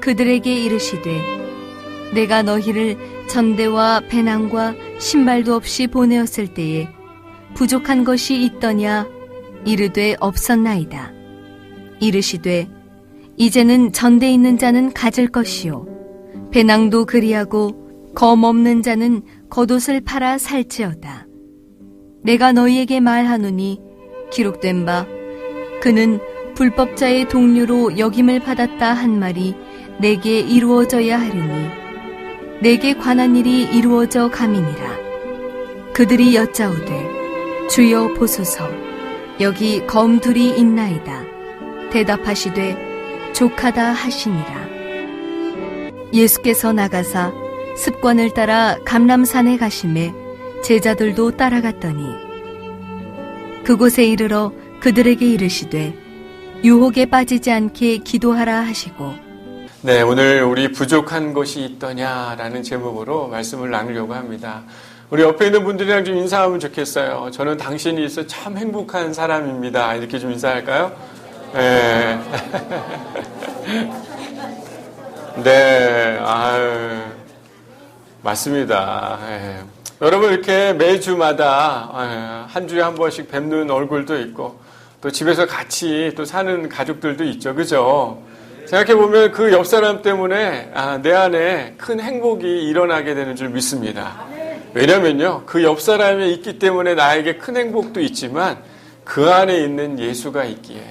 그들에게 이르시되 내가 너희를 전대와 배낭과 신발도 없이 보내었을 때에 부족한 것이 있더냐? 이르되 없었나이다. 이르시되 이제는 전대 있는 자는 가질 것이요 배낭도 그리하고 검 없는 자는 겉옷을 팔아 살지어다. 내가 너희에게 말하노니 기록된 바 그는 불법자의 동류로 역임을 받았다 한 말이 내게 이루어져야 하리니 내게 관한 일이 이루어져 감이니라. 그들이 여짜오되 주여 보소서 여기 검 둘이 있나이다. 대답하시되 족하다 하시니라. 예수께서 나가사 습관을 따라 감람산에 가심에 제자들도 따라갔더니 그곳에 이르러 그들에게 이르시되 유혹에 빠지지 않게 기도하라 하시고. 네, 오늘 우리 부족한 것이 있더냐라는 제목으로 말씀을 나누려고 합니다. 우리 옆에 있는 분들이랑 좀 인사하면 좋겠어요. 저는 당신이 있어 참 행복한 사람입니다. 이렇게 좀 인사할까요? 네. 네, 아유, 맞습니다. 네. 여러분 이렇게 매주마다 한 주에 한 번씩 뵙는 얼굴도 있고 또 집에서 같이 또 사는 가족들도 있죠. 그죠? 생각해보면 그 옆 사람 때문에 내 안에 큰 행복이 일어나게 되는 줄 믿습니다. 왜냐면요, 그 옆 사람이 있기 때문에 나에게 큰 행복도 있지만 그 안에 있는 예수가 있기에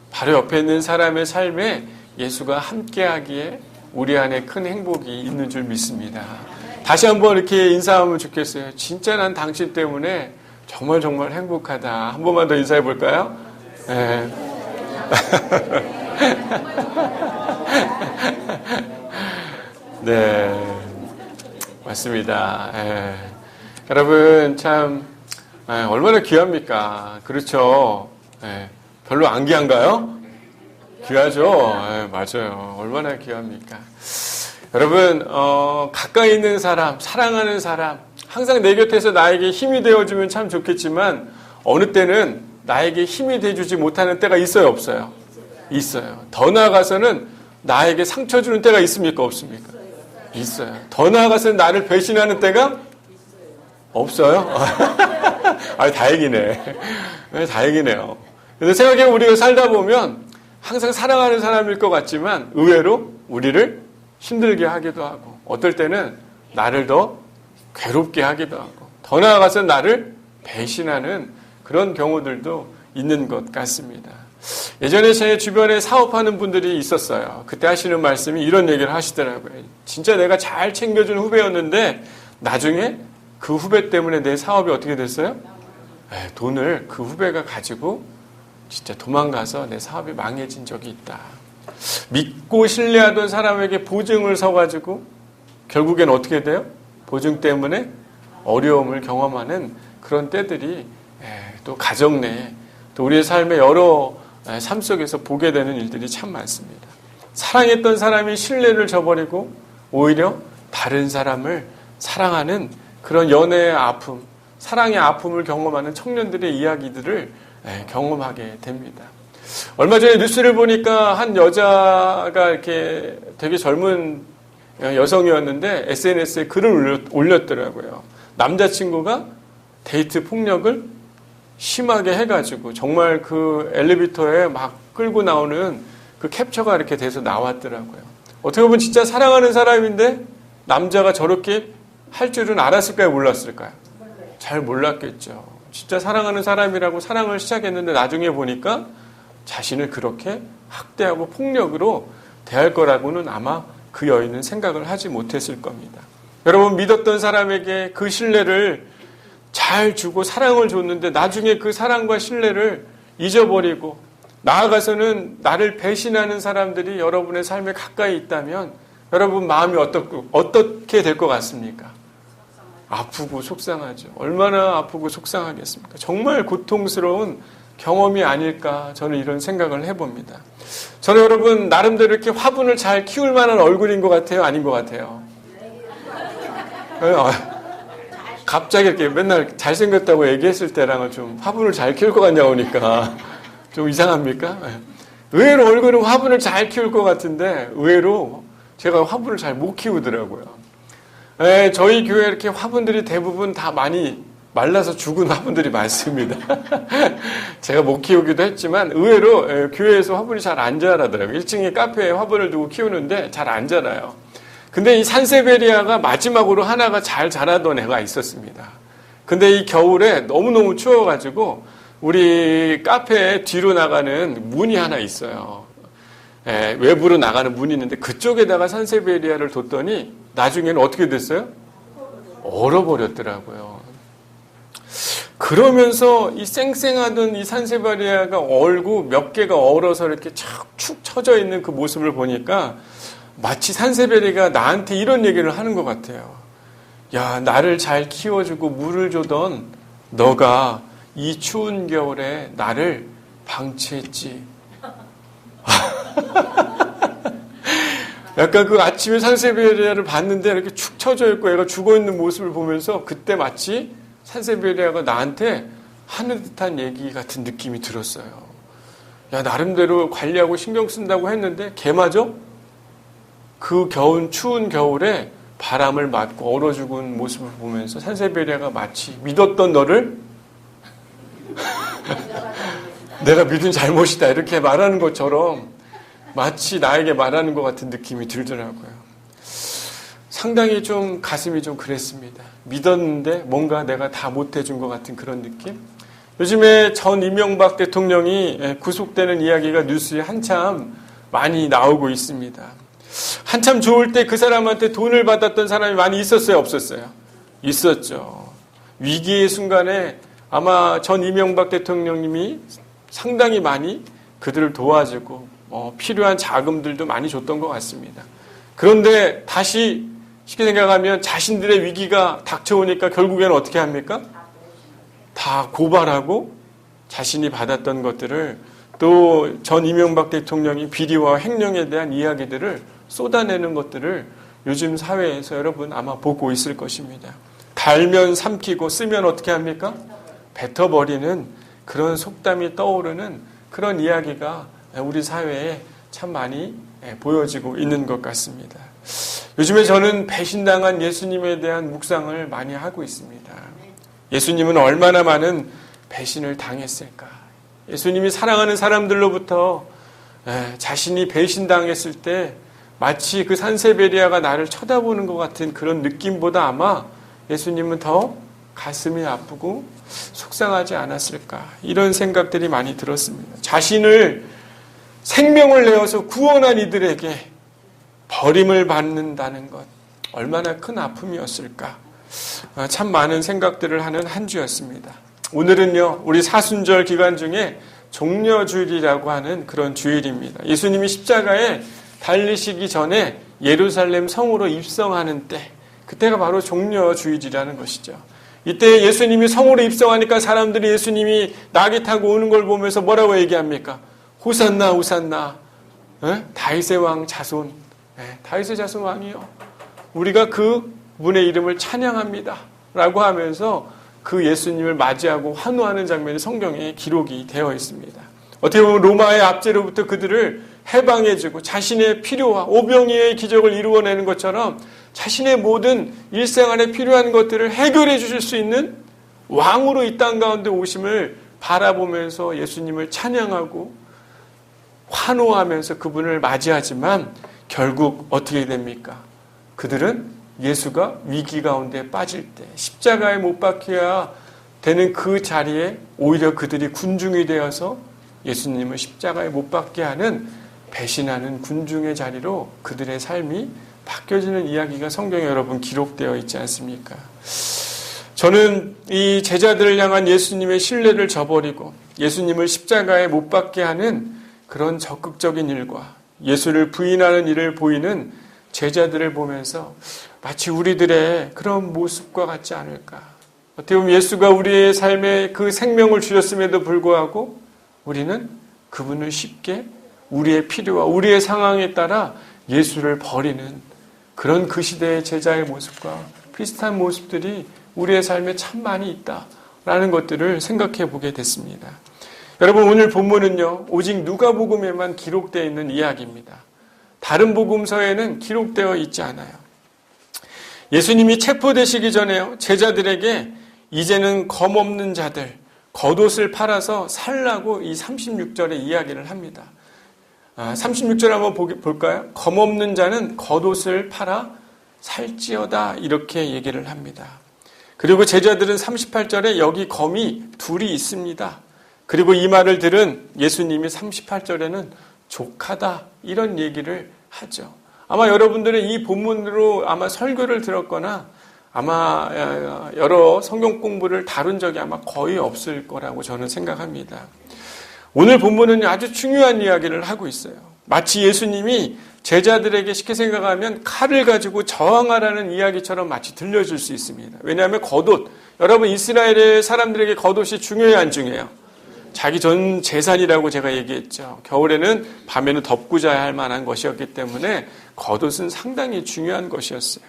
바로 옆에 있는 사람의 삶에 예수가 함께하기에 우리 안에 큰 행복이 있는 줄 믿습니다. 다시 한번 이렇게 인사하면 좋겠어요. 진짜 난 당신 때문에 정말 정말 행복하다. 한 번만 더 인사해 볼까요? 네. 네, 맞습니다. 네. 여러분 참 얼마나 귀합니까? 그렇죠? 네. 별로 안 귀한가요? 귀하죠? 네, 맞아요. 얼마나 귀합니까? 여러분 가까이 있는 사람, 사랑하는 사람 항상 내 곁에서 나에게 힘이 되어주면 참 좋겠지만 어느 때는 나에게 힘이 돼주지 못하는 때가 있어요, 없어요? 있어요. 더 나아가서는 나에게 상처 주는 때가 있습니까, 없습니까? 있어요. 더 나아가서는 나를 배신하는 때가 없어요? 아, 다행이네. 네, 다행이네요. 근데 생각해보면 우리가 살다 보면 항상 사랑하는 사람일 것 같지만 의외로 우리를 힘들게 하기도 하고 어떨 때는 나를 더 괴롭게 하기도 하고 더 나아가서 나를 배신하는 그런 경우들도 있는 것 같습니다. 예전에 제 주변에 사업하는 분들이 있었어요. 그때 하시는 말씀이 이런 얘기를 하시더라고요. 진짜 내가 잘 챙겨준 후배였는데 나중에 그 후배 때문에 내 사업이 어떻게 됐어요? 돈을 그 후배가 가지고 진짜 도망가서 내 사업이 망해진 적이 있다. 믿고 신뢰하던 사람에게 보증을 서가지고 결국엔 어떻게 돼요? 보증 때문에 어려움을 경험하는 그런 때들이 또 가정 내에 또 우리의 삶의 여러 삶 속에서 보게 되는 일들이 참 많습니다. 사랑했던 사람이 신뢰를 저버리고 오히려 다른 사람을 사랑하는 그런 연애의 아픔, 사랑의 아픔을 경험하는 청년들의 이야기들을 경험하게 됩니다. 얼마 전에 뉴스를 보니까 한 여자가 이렇게 되게 젊은 여성이었는데 SNS에 글을 올렸더라고요. 남자친구가 데이트 폭력을 심하게 해가지고 정말 그 엘리베이터에 막 끌고 나오는 그 캡처가 이렇게 돼서 나왔더라고요. 어떻게 보면 진짜 사랑하는 사람인데 남자가 저렇게 할 줄은 알았을까요? 몰랐을까요? 잘 몰랐겠죠. 진짜 사랑하는 사람이라고 사랑을 시작했는데 나중에 보니까 자신을 그렇게 학대하고 폭력으로 대할 거라고는 아마 그 여인은 생각을 하지 못했을 겁니다. 여러분 믿었던 사람에게 그 신뢰를 잘 주고 사랑을 줬는데 나중에 그 사랑과 신뢰를 잊어버리고 나아가서는 나를 배신하는 사람들이 여러분의 삶에 가까이 있다면 여러분 마음이 어떻게 될 것 같습니까? 아프고 속상하죠. 얼마나 아프고 속상하겠습니까? 정말 고통스러운 경험이 아닐까 저는 이런 생각을 해봅니다. 저는 여러분 나름대로 이렇게 화분을 잘 키울 만한 얼굴인 것 같아요? 아닌 것 같아요? 갑자기 이렇게 맨날 잘생겼다고 얘기했을 때랑은 좀 화분을 잘 키울 것 같냐고 하니까 좀 이상합니까? 의외로 얼굴은 화분을 잘 키울 것 같은데 의외로 제가 화분을 잘 못 키우더라고요. 저희 교회 이렇게 화분들이 대부분 다 많이 말라서 죽은 화분들이 많습니다. 제가 못 키우기도 했지만 의외로 교회에서 화분이 잘 안 자라더라고요. 1층에 카페에 화분을 두고 키우는데 잘 안 자라요. 근데 이 산세베리아가 마지막으로 하나가 잘 자라던 애가 있었습니다. 근데 이 겨울에 너무너무 추워가지고 우리 카페 뒤로 나가는 문이 하나 있어요. 외부로 나가는 문이 있는데 그쪽에다가 산세베리아를 뒀더니 나중에는 어떻게 됐어요? 얼어버렸더라고요. 그러면서 이 쌩쌩하던 이 산세베리아가 얼고 몇 개가 얼어서 이렇게 축 처져 있는 그 모습을 보니까 마치 산세베리아가 나한테 이런 얘기를 하는 것 같아요. 야, 나를 잘 키워주고 물을 주던 너가 이 추운 겨울에 나를 방치했지. 약간 그 아침에 산세베리아를 봤는데 이렇게 축 처져 있고 애가 죽어 있는 모습을 보면서 그때 마치 산세베리아가 나한테 하는 듯한 얘기 같은 느낌이 들었어요. 야, 나름대로 관리하고 신경 쓴다고 했는데 걔마저 그 추운 겨울에 바람을 맞고 얼어 죽은 모습을 보면서 산세베리아가 마치 믿었던 너를 내가 믿은 잘못이다 이렇게 말하는 것처럼 마치 나에게 말하는 것 같은 느낌이 들더라고요. 상당히 좀 가슴이 좀 그랬습니다. 믿었는데 뭔가 내가 다 못해준 것 같은 그런 느낌? 요즘에 전 이명박 대통령이 구속되는 이야기가 뉴스에 한참 많이 나오고 있습니다. 한참 좋을 때 그 사람한테 돈을 받았던 사람이 많이 있었어요? 없었어요? 있었죠. 위기의 순간에 아마 전 이명박 대통령님이 상당히 많이 그들을 도와주고 필요한 자금들도 많이 줬던 것 같습니다. 그런데 다시 쉽게 생각하면 자신들의 위기가 닥쳐오니까 결국에는 어떻게 합니까? 다 고발하고 자신이 받았던 것들을 또 전 이명박 대통령이 비리와 횡령에 대한 이야기들을 쏟아내는 것들을 요즘 사회에서 여러분 아마 보고 있을 것입니다. 달면 삼키고 쓰면 어떻게 합니까? 뱉어버리는 그런 속담이 떠오르는 그런 이야기가 우리 사회에 참 많이 보여지고 있는 것 같습니다. 요즘에 저는 배신당한 예수님에 대한 묵상을 많이 하고 있습니다. 예수님은 얼마나 많은 배신을 당했을까? 예수님이 사랑하는 사람들로부터 자신이 배신당했을 때 마치 그 산세베리아가 나를 쳐다보는 것 같은 그런 느낌보다 아마 예수님은 더 가슴이 아프고 속상하지 않았을까? 이런 생각들이 많이 들었습니다. 자신을 생명을 내어서 구원한 이들에게 버림을 받는다는 것 얼마나 큰 아픔이었을까? 참 많은 생각들을 하는 한 주였습니다. 오늘은요, 우리 사순절 기간 중에 종려주일이라고 하는 그런 주일입니다. 예수님이 십자가에 달리시기 전에 예루살렘 성으로 입성하는 때, 그때가 바로 종려주일이라는 것이죠. 이때 예수님이 성으로 입성하니까 사람들이 예수님이 낙이 타고 오는 걸 보면서 뭐라고 얘기합니까? 호산나 호산나, 다윗의 왕 자손, 다윗의 자손 왕이요, 우리가 그 분의 이름을 찬양합니다 라고 하면서 그 예수님을 맞이하고 환호하는 장면이 성경에 기록이 되어 있습니다. 어떻게 보면 로마의 압제로부터 그들을 해방해주고 자신의 필요와 오병이의 기적을 이루어내는 것처럼 자신의 모든 일생활에 필요한 것들을 해결해 주실 수 있는 왕으로 이 땅 가운데 오심을 바라보면서 예수님을 찬양하고 환호하면서 그분을 맞이하지만 결국 어떻게 됩니까? 그들은 예수가 위기 가운데 빠질 때 십자가에 못 박혀야 되는 그 자리에 오히려 그들이 군중이 되어서 예수님을 십자가에 못 박게 하는 배신하는 군중의 자리로 그들의 삶이 바뀌어지는 이야기가 성경에 여러분 기록되어 있지 않습니까? 저는 이 제자들을 향한 예수님의 신뢰를 저버리고 예수님을 십자가에 못 박게 하는 그런 적극적인 일과 예수를 부인하는 일을 보이는 제자들을 보면서 마치 우리들의 그런 모습과 같지 않을까. 어떻게 보면 예수가 우리의 삶에 그 생명을 주셨음에도 불구하고 우리는 그분을 쉽게 우리의 필요와 우리의 상황에 따라 예수를 버리는 그런 그 시대의 제자의 모습과 비슷한 모습들이 우리의 삶에 참 많이 있다라는 것들을 생각해 보게 됐습니다. 여러분, 오늘 본문은요, 오직 누가복음에만 기록되어 있는 이야기입니다. 다른 복음서에는 기록되어 있지 않아요. 예수님이 체포되시기 전에요, 제자들에게 이제는 검 없는 자들, 겉옷을 팔아서 살라고 이 36절에 이야기를 합니다. 36절 한번 볼까요? 검 없는 자는 겉옷을 팔아 살지어다, 이렇게 얘기를 합니다. 그리고 제자들은 38절에 여기 검이 둘이 있습니다. 그리고 이 말을 들은 예수님이 38절에는 족하다, 이런 얘기를 하죠. 아마 여러분들은 이 본문으로 아마 설교를 들었거나 아마 여러 성경 공부를 다룬 적이 아마 거의 없을 거라고 저는 생각합니다. 오늘 본문은 아주 중요한 이야기를 하고 있어요. 마치 예수님이 제자들에게 쉽게 생각하면 칼을 가지고 저항하라는 이야기처럼 마치 들려줄 수 있습니다. 왜냐하면 겉옷, 여러분 이스라엘의 사람들에게 겉옷이 중요해요, 안 중요해요? 자기 전 재산이라고 제가 얘기했죠. 겨울에는 밤에는 덮고 자야 할 만한 것이었기 때문에 겉옷은 상당히 중요한 것이었어요.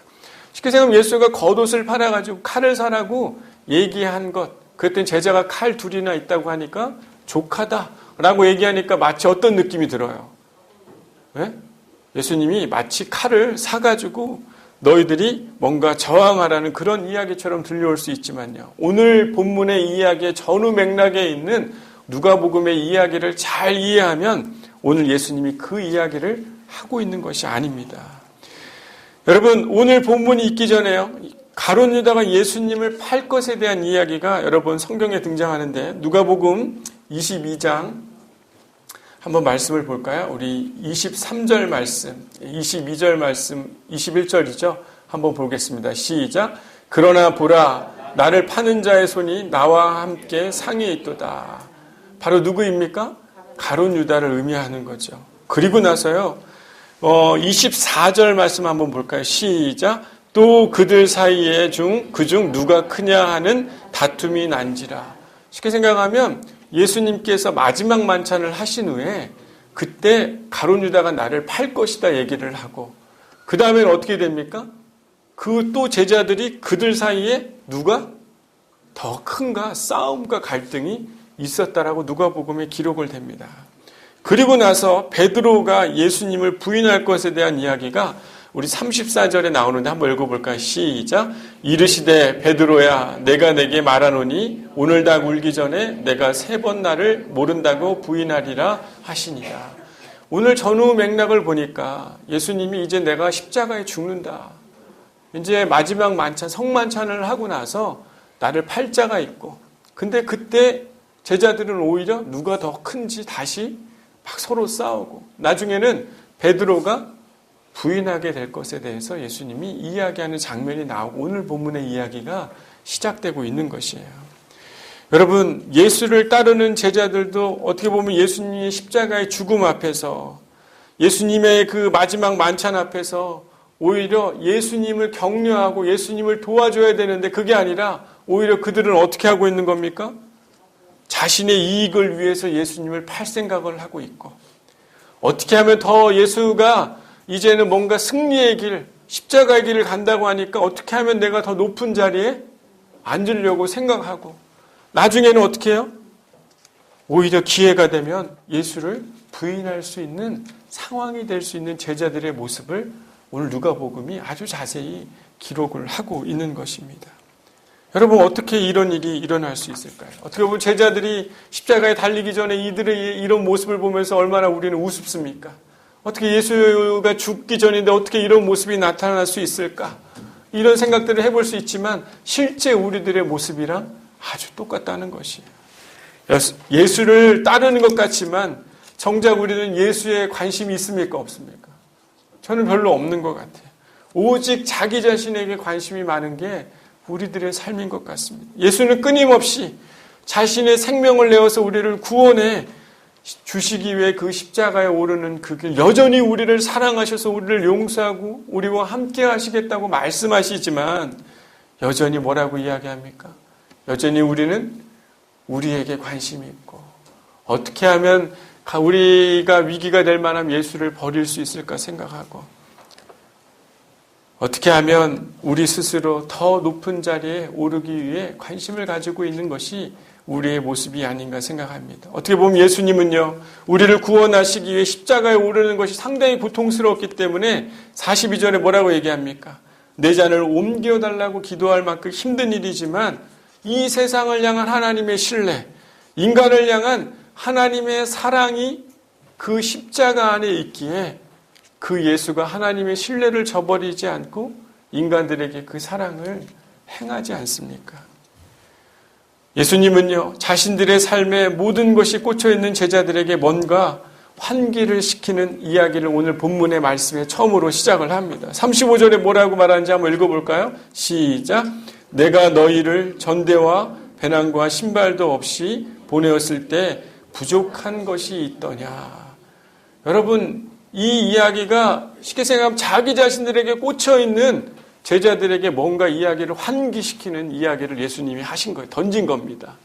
쉽게 생각하면 예수가 겉옷을 팔아가지고 칼을 사라고 얘기한 것, 그랬더니 제자가 칼 둘이나 있다고 하니까 족하다라고 얘기하니까 마치 어떤 느낌이 들어요? 네? 예수님이 마치 칼을 사가지고 너희들이 뭔가 저항하라는 그런 이야기처럼 들려올 수 있지만요, 오늘 본문의 이야기의 전후 맥락에 있는 누가복음의 이야기를 잘 이해하면 오늘 예수님이 그 이야기를 하고 있는 것이 아닙니다. 여러분, 오늘 본문이 있기 전에요, 가룟 유다가 예수님을 팔 것에 대한 이야기가 여러분 성경에 등장하는데, 누가복음 22장 한번 말씀을 볼까요? 우리 23절 말씀, 22절 말씀, 21절이죠. 한번 보겠습니다. 시작. 그러나 보라, 나를 파는 자의 손이 나와 함께 상위에 있도다. 바로 누구입니까? 가룟 유다를 의미하는 거죠. 그리고 나서요, 24절 말씀 한번 볼까요? 시작. 또 그들 사이에 그중 누가 크냐 하는 다툼이 난지라. 쉽게 생각하면 예수님께서 마지막 만찬을 하신 후에 그때 가룟 유다가 나를 팔 것이다 얘기를 하고, 그 다음에는 어떻게 됩니까? 그 또 제자들이 그들 사이에 누가 더 큰가 싸움과 갈등이 있었다라고 누가복음에 기록을 됩니다. 그리고 나서 베드로가 예수님을 부인할 것에 대한 이야기가 우리 34절에 나오는데 한번 읽어볼까요? 시작. 이르시되 베드로야, 내가 내게 말하노니 오늘 닭 울기 전에 내가 3번 나를 모른다고 부인하리라 하시니라. 오늘 전후 맥락을 보니까 예수님이 이제 내가 십자가에 죽는다, 이제 마지막 만찬, 성만찬을 하고 나서 나를 팔 자가 있고, 근데 그때 제자들은 오히려 누가 더 큰지 다시 막 서로 싸우고, 나중에는 베드로가 부인하게 될 것에 대해서 예수님이 이야기하는 장면이 나오고 오늘 본문의 이야기가 시작되고 있는 것이에요. 여러분, 예수를 따르는 제자들도 어떻게 보면 예수님의 십자가의 죽음 앞에서, 예수님의 그 마지막 만찬 앞에서 오히려 예수님을 격려하고 예수님을 도와줘야 되는데 그게 아니라 오히려 그들은 어떻게 하고 있는 겁니까? 자신의 이익을 위해서 예수님을 팔 생각을 하고 있고, 어떻게 하면 더 예수가 이제는 뭔가 승리의 길, 십자가의 길을 간다고 하니까 어떻게 하면 내가 더 높은 자리에 앉으려고 생각하고, 나중에는 어떻게 해요? 오히려 기회가 되면 예수를 부인할 수 있는 상황이 될 수 있는 제자들의 모습을 오늘 누가복음이 아주 자세히 기록을 하고 있는 것입니다. 여러분, 어떻게 이런 일이 일어날 수 있을까요? 어떻게 보면 제자들이 십자가에 달리기 전에 이들의 이런 모습을 보면서 얼마나 우리는 우습습니까? 어떻게 예수가 죽기 전인데 어떻게 이런 모습이 나타날 수 있을까? 이런 생각들을 해볼 수 있지만 실제 우리들의 모습이랑 아주 똑같다는 것이에요. 예수를 따르는 것 같지만 정작 우리는 예수에 관심이 있습니까? 없습니까? 저는 별로 없는 것 같아요. 오직 자기 자신에게 관심이 많은 게 우리들의 삶인 것 같습니다. 예수는 끊임없이 자신의 생명을 내어서 우리를 구원해 주시기 위해 그 십자가에 오르는 그 길, 여전히 우리를 사랑하셔서 우리를 용서하고 우리와 함께 하시겠다고 말씀하시지만 여전히 뭐라고 이야기합니까? 여전히 우리는 우리에게 관심이 있고, 어떻게 하면 우리가 위기가 될 만한 예수를 버릴 수 있을까 생각하고, 어떻게 하면 우리 스스로 더 높은 자리에 오르기 위해 관심을 가지고 있는 것이 우리의 모습이 아닌가 생각합니다. 어떻게 보면 예수님은요, 우리를 구원하시기 위해 십자가에 오르는 것이 상당히 고통스러웠기 때문에 42절에 뭐라고 얘기합니까? 내 잔을 옮겨달라고 기도할 만큼 힘든 일이지만 이 세상을 향한 하나님의 신뢰, 인간을 향한 하나님의 사랑이 그 십자가 안에 있기에 그 예수가 하나님의 신뢰를 저버리지 않고 인간들에게 그 사랑을 행하지 않습니까? 예수님은요, 자신들의 삶에 모든 것이 꽂혀있는 제자들에게 뭔가 환기를 시키는 이야기를 오늘 본문의 말씀에 처음으로 시작을 합니다. 35절에 뭐라고 말하는지 한번 읽어볼까요? 시작. 내가 너희를 전대와 배낭과 신발도 없이 보내었을 때 부족한 것이 있더냐. 여러분, 이 이야기가 쉽게 생각하면 자기 자신들에게 꽂혀있는 제자들에게 뭔가 이야기를 환기시키는 이야기를 예수님이 하신 거예요. 던진 겁니다.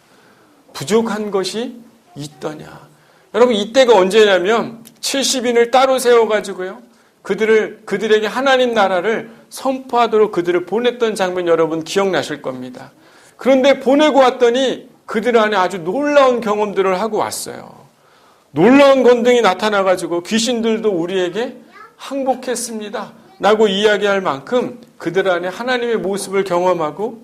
부족한 것이 있더냐. 여러분, 이때가 언제냐면 70인을 따로 세워가지고요, 그들에게 하나님 나라를 선포하도록 그들을 보냈던 장면 여러분 기억나실 겁니다. 그런데 보내고 왔더니 그들 안에 아주 놀라운 경험들을 하고 왔어요. 놀라운 권능이 나타나가지고 귀신들도 우리에게 항복했습니다 라고 이야기할 만큼 그들 안에 하나님의 모습을 경험하고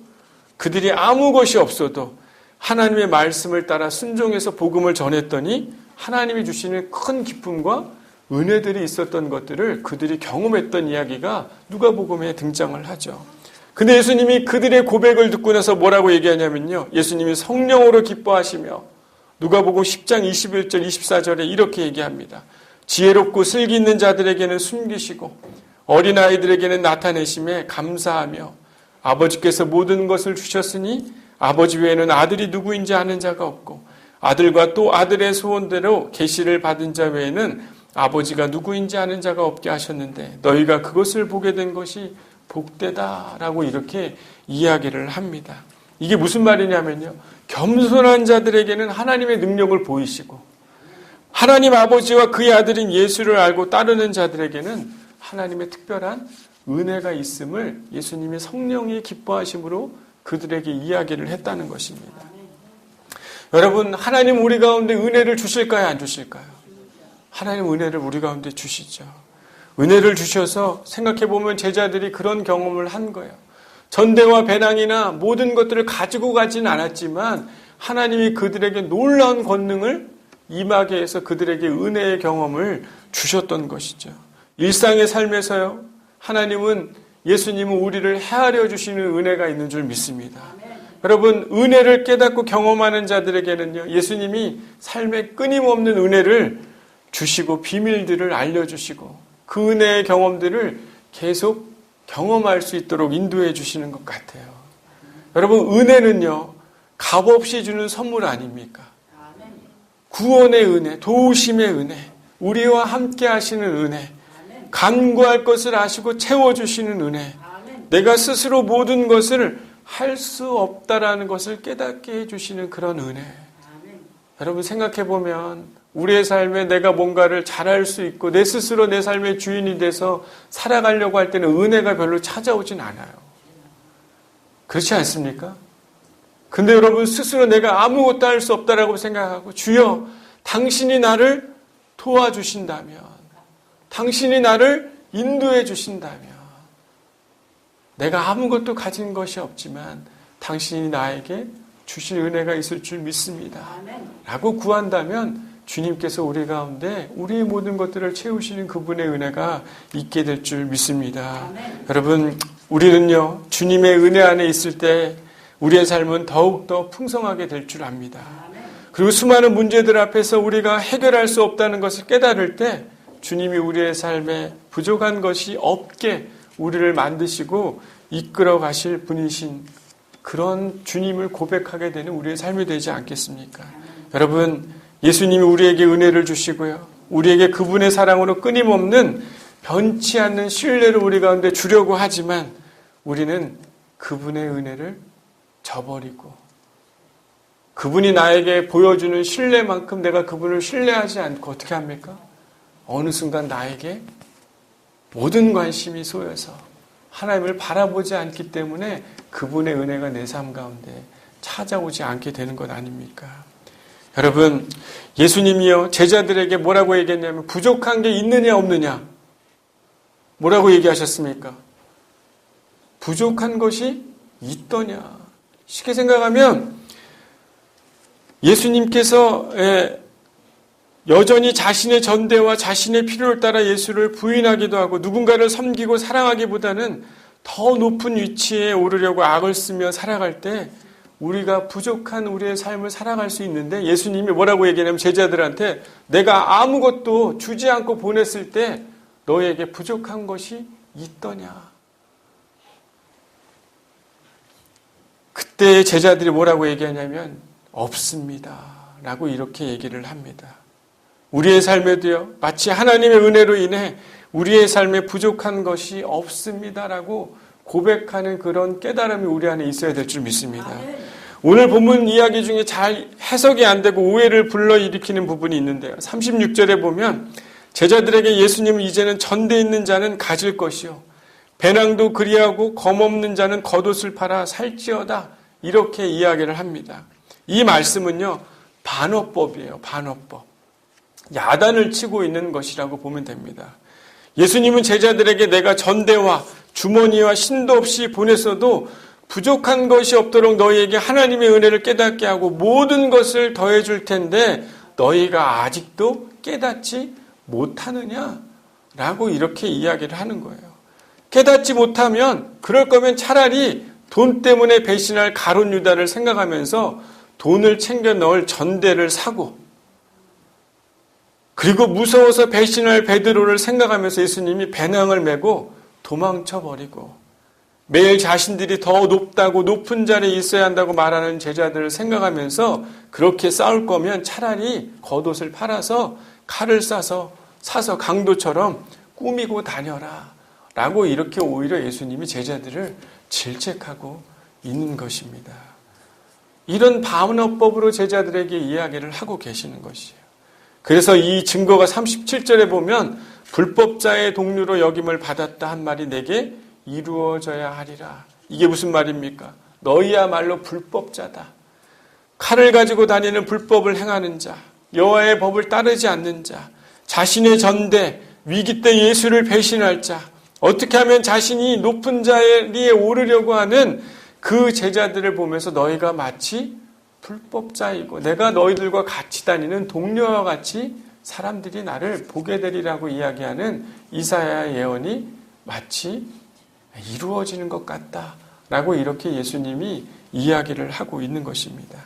그들이 아무 것이 없어도 하나님의 말씀을 따라 순종해서 복음을 전했더니 하나님이 주시는 큰 기쁨과 은혜들이 있었던 것들을 그들이 경험했던 이야기가 누가복음에 등장을 하죠. 근데 예수님이 그들의 고백을 듣고 나서 뭐라고 얘기하냐면요, 예수님이 성령으로 기뻐하시며 누가복음 10장 21절 24절에 이렇게 얘기합니다. 지혜롭고 슬기 있는 자들에게는 숨기시고 어린아이들에게는 나타내심에 감사하며 아버지께서 모든 것을 주셨으니 아버지 외에는 아들이 누구인지 아는 자가 없고 아들과 또 아들의 소원대로 계시를 받은 자 외에는 아버지가 누구인지 아는 자가 없게 하셨는데 너희가 그것을 보게 된 것이 복되다라고 이렇게 이야기를 합니다. 이게 무슨 말이냐면요, 겸손한 자들에게는 하나님의 능력을 보이시고 하나님 아버지와 그의 아들인 예수를 알고 따르는 자들에게는 하나님의 특별한 은혜가 있음을 예수님의 성령이 기뻐하심으로 그들에게 이야기를 했다는 것입니다. 여러분, 하나님 우리 가운데 은혜를 주실까요? 안 주실까요? 하나님 은혜를 우리 가운데 주시죠. 은혜를 주셔서 생각해보면 제자들이 그런 경험을 한 거예요. 전대와 배낭이나 모든 것들을 가지고 가지는 않았지만 하나님이 그들에게 놀라운 권능을 임하게 해서 그들에게 은혜의 경험을 주셨던 것이죠. 일상의 삶에서요, 하나님은, 예수님은 우리를 헤아려 주시는 은혜가 있는 줄 믿습니다. 여러분, 은혜를 깨닫고 경험하는 자들에게는요, 예수님이 삶에 끊임없는 은혜를 주시고 비밀들을 알려주시고 그 은혜의 경험들을 계속 경험할 수 있도록 인도해 주시는 것 같아요. 여러분, 은혜는요, 값없이 주는 선물 아닙니까? 구원의 은혜, 도우심의 은혜, 우리와 함께 하시는 은혜, 간구할 것을 아시고 채워주시는 은혜, 내가 스스로 모든 것을 할 수 없다라는 것을 깨닫게 해주시는 그런 은혜. 여러분, 생각해보면 우리의 삶에 내가 뭔가를 잘할 수 있고 내 스스로 내 삶의 주인이 돼서 살아가려고 할 때는 은혜가 별로 찾아오진 않아요. 그렇지 않습니까? 근데 여러분, 스스로 내가 아무것도 할 수 없다라고 생각하고 주여 당신이 나를 도와주신다면, 당신이 나를 인도해 주신다면, 내가 아무것도 가진 것이 없지만 당신이 나에게 주실 은혜가 있을 줄 믿습니다 라고 구한다면 주님께서 우리 가운데 우리의 모든 것들을 채우시는 그분의 은혜가 있게 될 줄 믿습니다. 여러분, 우리는요, 주님의 은혜 안에 있을 때 우리의 삶은 더욱더 풍성하게 될 줄 압니다. 그리고 수많은 문제들 앞에서 우리가 해결할 수 없다는 것을 깨달을 때 주님이 우리의 삶에 부족한 것이 없게 우리를 만드시고 이끌어 가실 분이신 그런 주님을 고백하게 되는 우리의 삶이 되지 않겠습니까? 여러분, 예수님이 우리에게 은혜를 주시고요, 우리에게 그분의 사랑으로 끊임없는 변치 않는 신뢰를 우리 가운데 주려고 하지만 우리는 그분의 은혜를 저버리고 그분이 나에게 보여주는 신뢰만큼 내가 그분을 신뢰하지 않고 어떻게 합니까? 어느 순간 나에게 모든 관심이 쏘여서 하나님을 바라보지 않기 때문에 그분의 은혜가 내 삶 가운데 찾아오지 않게 되는 것 아닙니까? 여러분, 예수님이요, 제자들에게 뭐라고 얘기했냐면 부족한 게 있느냐 없느냐? 뭐라고 얘기하셨습니까? 부족한 것이 있더냐? 쉽게 생각하면 예수님께서 여전히 자신의 전대와 자신의 필요를 따라 예수를 부인하기도 하고 누군가를 섬기고 사랑하기보다는 더 높은 위치에 오르려고 악을 쓰며 살아갈 때 우리가 부족한 우리의 삶을 살아갈 수 있는데 예수님이 뭐라고 얘기하냐면 제자들한테 내가 아무것도 주지 않고 보냈을 때 너에게 부족한 것이 있더냐. 그때 제자들이 뭐라고 얘기하냐면 없습니다. 라고 이렇게 얘기를 합니다. 우리의 삶에도요, 마치 하나님의 은혜로 인해 우리의 삶에 부족한 것이 없습니다라고 고백하는 그런 깨달음이 우리 안에 있어야 될 줄 믿습니다. 오늘 본문 이야기 중에 잘 해석이 안 되고 오해를 불러일으키는 부분이 있는데요. 36절에 보면 제자들에게 예수님은 이제는 전대 있는 자는 가질 것이요 배낭도 그리하고 검없는 자는 겉옷을 팔아 살지어다 이렇게 이야기를 합니다. 이 말씀은요 반어법이에요. 반어법. 야단을 치고 있는 것이라고 보면 됩니다. 예수님은 제자들에게 내가 전대와 주머니와 신도 없이 보냈어도 부족한 것이 없도록 너희에게 하나님의 은혜를 깨닫게 하고 모든 것을 더해 줄 텐데 너희가 아직도 깨닫지 못하느냐라고 이렇게 이야기를 하는 거예요. 깨닫지 못하면 그럴 거면 차라리 돈 때문에 배신할 가룟 유다를 생각하면서 돈을 챙겨 넣을 전대를 사고 그리고 무서워서 배신할 베드로를 생각하면서 예수님이 배낭을 메고 도망쳐버리고 매일 자신들이 더 높다고 높은 자리에 있어야 한다고 말하는 제자들을 생각하면서 그렇게 싸울 거면 차라리 겉옷을 팔아서 칼을 사서 강도처럼 꾸미고 다녀라 라고 이렇게 오히려 예수님이 제자들을 질책하고 있는 것입니다. 이런 반어법으로 제자들에게 이야기를 하고 계시는 것이에요. 그래서 이 증거가 37절에 보면 불법자의 동류로 여김을 받았다 한 말이 내게 이루어져야 하리라. 이게 무슨 말입니까? 너희야말로 불법자다. 칼을 가지고 다니는 불법을 행하는 자, 여호와의 법을 따르지 않는 자, 자신의 전대, 위기 때 예수를 배신할 자, 어떻게 하면 자신이 높은 자리에 오르려고 하는 그 제자들을 보면서 너희가 마치 불법자이고 내가 너희들과 같이 다니는 동료와 같이 사람들이 나를 보게 되리라고 이야기하는 이사야 예언이 마치 이루어지는 것 같다라고 이렇게 예수님이 이야기를 하고 있는 것입니다.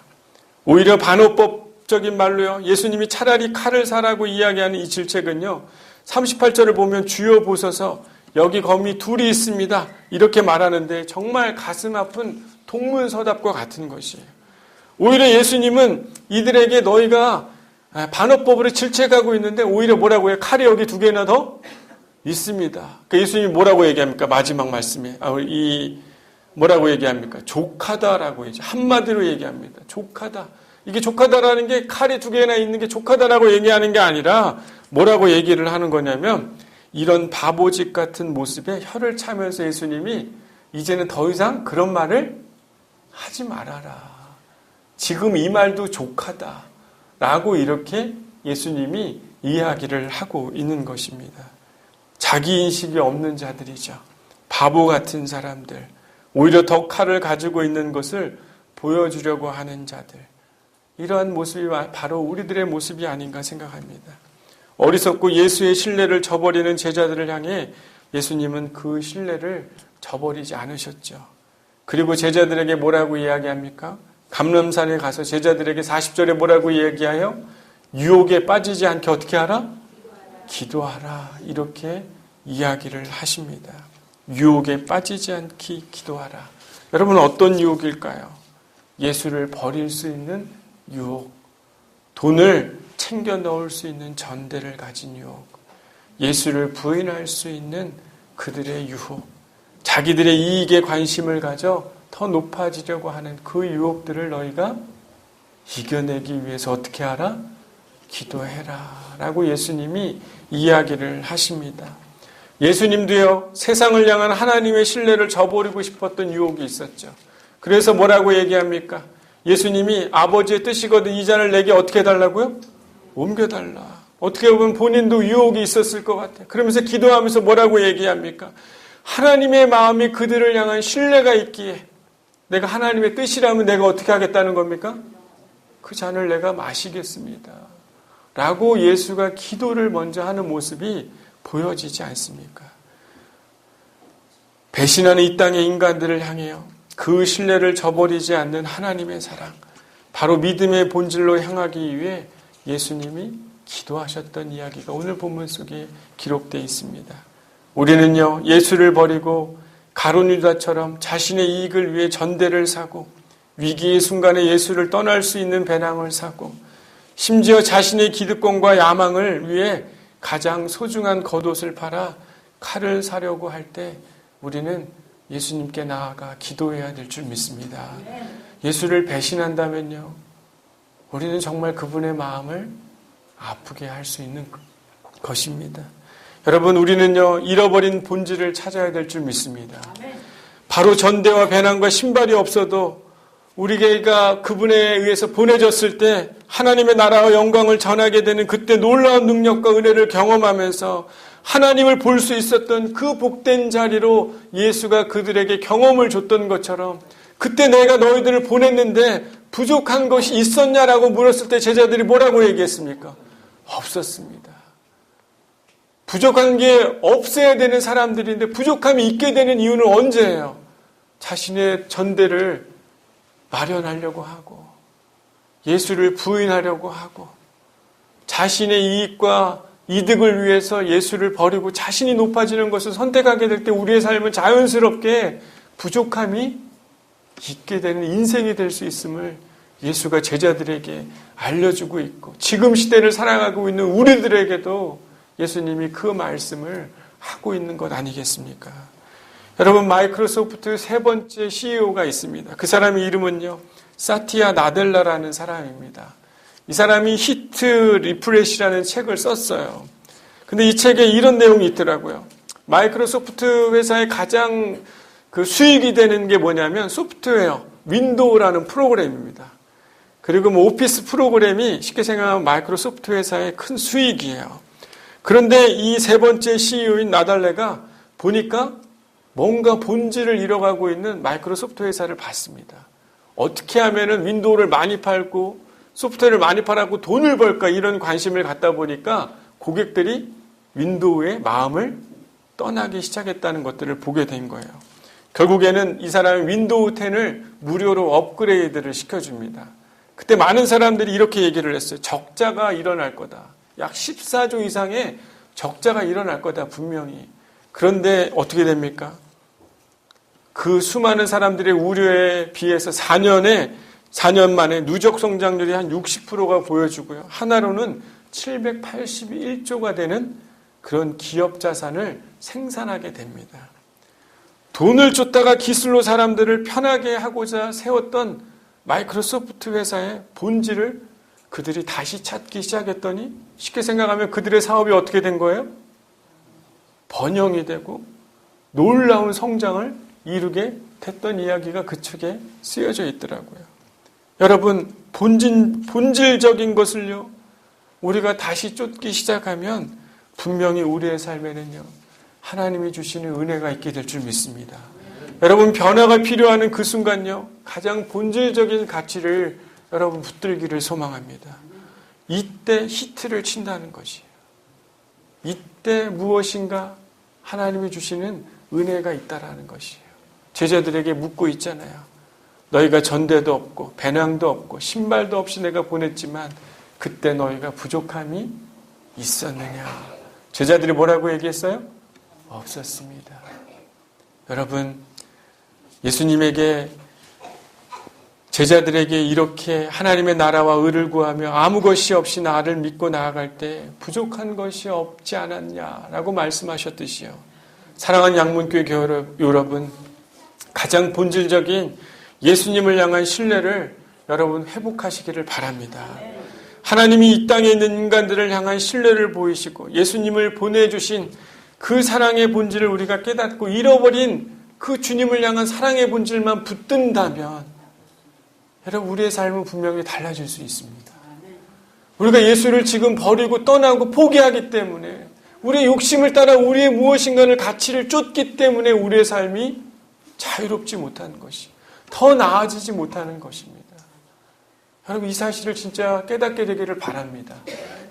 오히려 반어법적인 말로요. 예수님이 차라리 칼을 사라고 이야기하는 이 질책은요. 38절을 보면 주여 보소서 여기 검이 둘이 있습니다. 이렇게 말하는데 정말 가슴 아픈 동문서답과 같은 것이에요. 오히려 예수님은 이들에게 너희가 반어법으로 질책하고 있는데 오히려 뭐라고 해요? 칼이 여기 두 개나 더 있습니다. 그러니까 예수님이 뭐라고 얘기합니까? 마지막 말씀에 뭐라고 얘기합니까? 족하다라고 한마디로 얘기합니다. 족하다. 이게 족하다라는 게 칼이 두 개나 있는 게 족하다라고 얘기하는 게 아니라 뭐라고 얘기를 하는 거냐면 이런 바보짓 같은 모습에 혀를 차면서 예수님이 이제는 더 이상 그런 말을 하지 말아라. 지금 이 말도 족하다라고 이렇게 예수님이 이야기를 하고 있는 것입니다. 자기 인식이 없는 자들이죠. 바보 같은 사람들. 오히려 더 칼을 가지고 있는 것을 보여주려고 하는 자들. 이러한 모습이 바로 우리들의 모습이 아닌가 생각합니다. 어리석고 예수의 신뢰를 저버리는 제자들을 향해 예수님은 그 신뢰를 저버리지 않으셨죠. 그리고 제자들에게 뭐라고 이야기합니까? 감람산에 가서 제자들에게 40절에 뭐라고 이야기하여? 유혹에 빠지지 않게 어떻게 하라? 기도하라. 이렇게 이야기를 하십니다. 유혹에 빠지지 않게 기도하라. 여러분 어떤 유혹일까요? 예수를 버릴 수 있는 유혹. 돈을 챙겨 넣을 수 있는 전대를 가진 유혹. 예수를 부인할 수 있는 그들의 유혹. 자기들의 이익에 관심을 가져 더 높아지려고 하는 그 유혹들을 너희가 이겨내기 위해서 어떻게 하라? 기도해라. 라고 예수님이 이야기를 하십니다. 예수님도요, 세상을 향한 하나님의 신뢰를 저버리고 싶었던 유혹이 있었죠. 그래서 뭐라고 얘기합니까? 예수님이 아버지의 뜻이거든 이 잔을 내게 어떻게 해달라고요? 옮겨달라. 어떻게 보면 본인도 유혹이 있었을 것 같아요. 그러면서 기도하면서 뭐라고 얘기합니까? 하나님의 마음이 그들을 향한 신뢰가 있기에 내가 하나님의 뜻이라면 내가 어떻게 하겠다는 겁니까? 그 잔을 내가 마시겠습니다. 라고 예수가 기도를 먼저 하는 모습이 보여지지 않습니까? 배신하는 이 땅의 인간들을 향해요. 그 신뢰를 저버리지 않는 하나님의 사랑, 바로 믿음의 본질로 향하기 위해 예수님이 기도하셨던 이야기가 오늘 본문 속에 기록되어 있습니다. 우리는요, 예수를 버리고 가룟 유다처럼 자신의 이익을 위해 전대를 사고 위기의 순간에 예수를 떠날 수 있는 배낭을 사고 심지어 자신의 기득권과 야망을 위해 가장 소중한 겉옷을 팔아 칼을 사려고 할 때 우리는 예수님께 나아가 기도해야 될 줄 믿습니다. 예수를 배신한다면요, 우리는 정말 그분의 마음을 아프게 할 수 있는 것입니다. 여러분, 우리는요, 잃어버린 본질을 찾아야 될 줄 믿습니다. 바로 전대와 배낭과 신발이 없어도 우리가 그분에 의해서 보내졌을 때 하나님의 나라와 영광을 전하게 되는 그때 놀라운 능력과 은혜를 경험하면서 하나님을 볼 수 있었던 그 복된 자리로 예수가 그들에게 경험을 줬던 것처럼 그때 내가 너희들을 보냈는데 부족한 것이 있었냐라고 물었을 때 제자들이 뭐라고 얘기했습니까? 없었습니다. 부족한 게 없어야 되는 사람들인데 부족함이 있게 되는 이유는 언제예요? 자신의 전대를 마련하려고 하고 예수를 부인하려고 하고 자신의 이익과 이득을 위해서 예수를 버리고 자신이 높아지는 것을 선택하게 될 때 우리의 삶은 자연스럽게 부족함이 있게 되는 인생이 될 수 있음을 예수가 제자들에게 알려주고 있고 지금 시대를 살아가고 있는 우리들에게도 예수님이 그 말씀을 하고 있는 것 아니겠습니까? 여러분, 마이크로소프트 세 번째 CEO가 있습니다. 그 사람의 이름은요, 사티아 나델라라는 사람입니다. 이 사람이 히트 리프레시라는 책을 썼어요. 근데 이 책에 이런 내용이 있더라고요. 마이크로소프트 회사의 가장 그 수익이 되는 게 뭐냐면 소프트웨어, 윈도우라는 프로그램입니다. 그리고 뭐 오피스 프로그램이 쉽게 생각하면 마이크로소프트 회사의 큰 수익이에요. 그런데 이 세 번째 CEO인 나달레가 보니까 뭔가 본질을 잃어가고 있는 마이크로소프트 회사를 봤습니다. 어떻게 하면은 윈도우를 많이 팔고 소프트웨어를 많이 팔고 돈을 벌까 이런 관심을 갖다 보니까 고객들이 윈도우의 마음을 떠나기 시작했다는 것들을 보게 된 거예요. 결국에는 이 사람이 윈도우 10을 무료로 업그레이드를 시켜줍니다. 그때 많은 사람들이 이렇게 얘기를 했어요. 적자가 일어날 거다. 약 14조 이상의 적자가 일어날 거다, 분명히. 그런데 어떻게 됩니까? 그 수많은 사람들의 우려에 비해서 4년 만에 누적 성장률이 한 60%가 보여주고요. 하나로는 781조가 되는 그런 기업 자산을 생산하게 됩니다. 돈을 쫓다가 기술로 사람들을 편하게 하고자 세웠던 마이크로소프트 회사의 본질을 그들이 다시 찾기 시작했더니 쉽게 생각하면 그들의 사업이 어떻게 된 거예요? 번영이 되고 놀라운 성장을 이루게 됐던 이야기가 그 책에 쓰여져 있더라고요. 여러분, 본질적인 것을요, 우리가 다시 쫓기 시작하면 분명히 우리의 삶에는요, 하나님이 주시는 은혜가 있게 될 줄 믿습니다. 여러분, 변화가 필요하는 그 순간요, 가장 본질적인 가치를 여러분 붙들기를 소망합니다. 이때 히트를 친다는 것이에요. 이때 무엇인가 하나님이 주시는 은혜가 있다라는 것이에요. 제자들에게 묻고 있잖아요. 너희가 전대도 없고 배낭도 없고 신발도 없이 내가 보냈지만 그때 너희가 부족함이 있었느냐? 제자들이 뭐라고 얘기했어요? 없었습니다. 여러분, 예수님에게 제자들에게 이렇게 하나님의 나라와 의를 구하며 아무 것이 없이 나를 믿고 나아갈 때 부족한 것이 없지 않았냐라고 말씀하셨듯이요. 사랑하는 양문교회 여러분, 가장 본질적인 예수님을 향한 신뢰를 여러분 회복하시기를 바랍니다. 하나님이 이 땅에 있는 인간들을 향한 신뢰를 보이시고 예수님을 보내주신 그 사랑의 본질을 우리가 깨닫고 잃어버린 그 주님을 향한 사랑의 본질만 붙든다면 여러분, 우리의 삶은 분명히 달라질 수 있습니다. 우리가 예수를 지금 버리고 떠나고 포기하기 때문에, 우리의 욕심을 따라 우리의 무엇인가를 가치를 쫓기 때문에 우리의 삶이 자유롭지 못하는 것이, 더 나아지지 못하는 것입니다. 여러분, 이 사실을 진짜 깨닫게 되기를 바랍니다.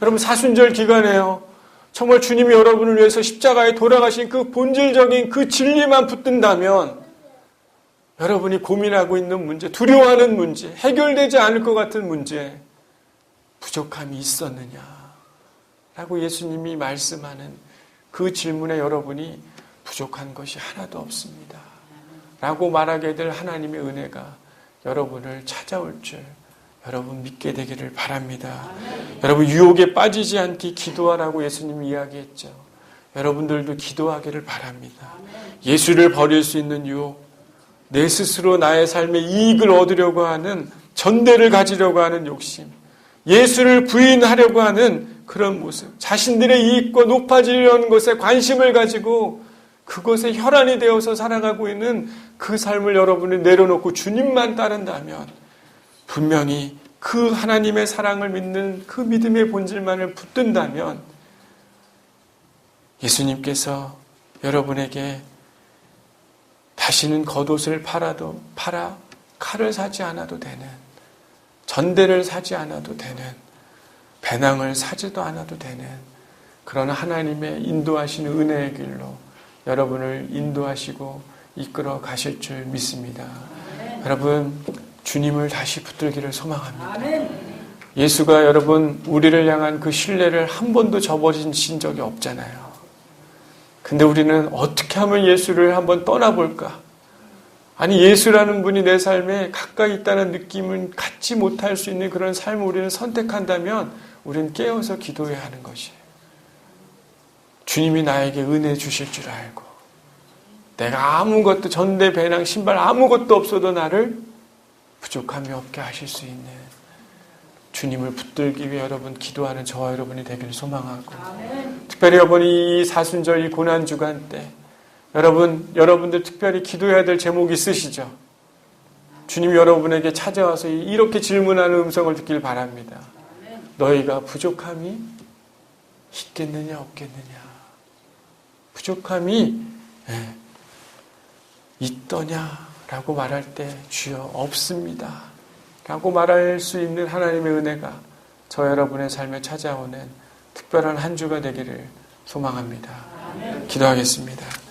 여러분, 사순절 기간에요, 정말 주님이 여러분을 위해서 십자가에 돌아가신 그 본질적인 그 진리만 붙든다면 여러분이 고민하고 있는 문제, 두려워하는 문제, 해결되지 않을 것 같은 문제, 부족함이 있었느냐? 라고 예수님이 말씀하는 그 질문에 여러분이 부족한 것이 하나도 없습니다. 라고 말하게 될 하나님의 은혜가 여러분을 찾아올 줄 여러분 믿게 되기를 바랍니다. 여러분, 유혹에 빠지지 않기 기도하라고 예수님이 이야기했죠. 여러분들도 기도하기를 바랍니다. 예수를 버릴 수 있는 유혹, 내 스스로 나의 삶에 이익을 얻으려고 하는, 전대를 가지려고 하는 욕심, 예수를 부인하려고 하는 그런 모습, 자신들의 이익과 높아지려는 것에 관심을 가지고 그것에 혈안이 되어서 살아가고 있는 그 삶을 여러분이 내려놓고 주님만 따른다면 분명히 그 하나님의 사랑을 믿는 그 믿음의 본질만을 붙든다면 예수님께서 여러분에게 다시는 겉옷을 팔아 칼을 사지 않아도 되는, 전대를 사지 않아도 되는, 배낭을 사지도 않아도 되는 그런 하나님의 인도하시는 은혜의 길로 여러분을 인도하시고 이끌어 가실 줄 믿습니다. 여러분, 주님을 다시 붙들기를 소망합니다. 예수가 여러분 우리를 향한 그 신뢰를 한 번도 저버리신 적이 없잖아요. 근데 우리는 어떻게 하면 예수를 한번 떠나볼까? 아니, 예수라는 분이 내 삶에 가까이 있다는 느낌을 갖지 못할 수 있는 그런 삶을 우리는 선택한다면 우리는 깨어서 기도해야 하는 것이에요. 주님이 나에게 은혜 주실 줄 알고, 내가 아무것도, 전대, 배낭, 신발 아무것도 없어도 나를 부족함이 없게 하실 수 있는 주님을 붙들기 위해 여러분 기도하는 저와 여러분이 되기를 소망하고, 특별히 여러분이 이 사순절, 이 고난주간 때 여러분들 특별히 기도해야 될 제목이 있으시죠? 주님이 여러분에게 찾아와서 이렇게 질문하는 음성을 듣길 바랍니다. 너희가 부족함이 있겠느냐 없겠느냐? 부족함이 있더냐라고 말할 때 주여 없습니다 라고 말할 수 있는 하나님의 은혜가 저 여러분의 삶에 찾아오는 특별한 한 주가 되기를 소망합니다. 기도하겠습니다.